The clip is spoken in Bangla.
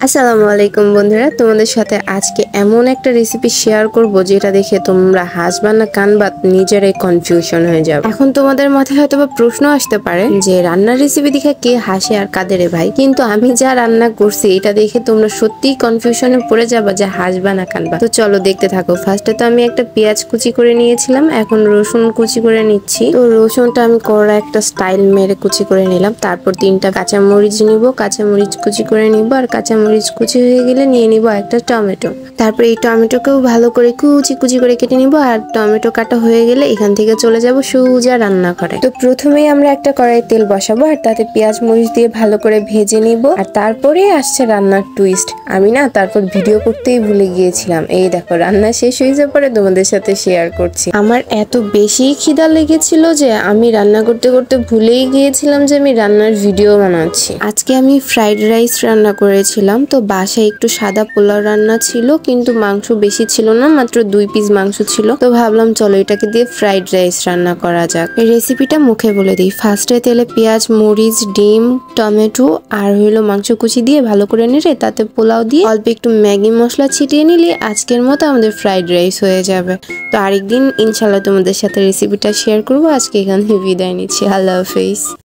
আসসালামু আলাইকুম বন্ধুরা, তোমাদের সাথে আজকে এমন একটা রেসিপি শেয়ার করব যেটা দেখে তোমরা হাসবা না কানবা, নিজেরাই কনফিউশন হয়ে যাবে। এখন তোমাদের মাথায় হয়তো বা প্রশ্ন আসতে পারে যে রান্নার রেসিপি দেখে কে হাসে আর কাঁদে রে ভাই, কিন্তু আমি যা রান্না করছি এটা দেখে তোমরা সত্যিই কনফিউশনে পড়ে যাবা যে হাসবা না কানবা। তো চলো দেখতে থাকো। ফার্স্টে তো আমি একটা পেঁয়াজ কুচি করে নিয়েছিলাম, এখন রসুন কুচি করে নিচ্ছি। তো রসুনটা আমি কড়া একটা স্টাইল মেরে কুচি করে নিলাম। তারপর 3টা কাঁচামরিচ নিব, কাঁচামরিচ কুচি করে নিব, আর কাঁচামরিচ কুচি হয়ে গেলে নিয়ে নিব একটা টমেটো। তারপর এই টমেটোকেও ভালো করে কুচি কুচি করে কেটে নিব। আর টমেটো কাটা হয়ে গেলে এখান থেকে চলে যাব সোজা রান্না করে। তো প্রথমেই আমরা একটা কড়াই তেল বসাবো আর তাতে পেঁয়াজ মরিচ দিয়ে ভালো করে ভেজে নিব। আর তারপরে আসছে রান্নার টুইস্ট। আমি না তারপর ভিডিও করতেই ভুলে গিয়েছিলাম। এই দেখো রান্না শেষ হয়ে যাওয়ার পরে তোমাদের সাথে শেয়ার করছি। আমার এত বেশি খিদা লেগেছিল যে আমি রান্না করতে করতে ভুলেই গিয়েছিলাম যে আমি রান্নার ভিডিও বানাচ্ছি। আজকে আমি ফ্রাইড রাইস রান্না করেছিলাম। তো বাসায় একটু সাদা পোলাও রান্না ছিল, কিন্তু মাংস বেশি ছিল না, মাত্র 2 পিস মাংস ছিল। তো ভাবলাম চলো এটাকে দিয়ে ফ্রাইড রাইস রান্না করা যাক। এই রেসিপিটা মুখে বলে দিই। ফার্স্টে তেলে পেঁয়াজ মরিচ ডিম টমেটো আর হইলো মাংস কুচি দিয়ে ভালো করে নেড়ে তাতে পোলাও দিয়ে অল্প একটু ম্যাগি মশলা ছিটিয়ে নিলে আজকের মতো আমাদের ফ্রাইড রাইস হয়ে যাবে। তো আরেকদিন ইনশাল্লাহ তোমাদের সাথে রেসিপিটা শেয়ার করবো। আজকে এখানে বিদায় নিচ্ছি। আল্লাহ হাফেজ।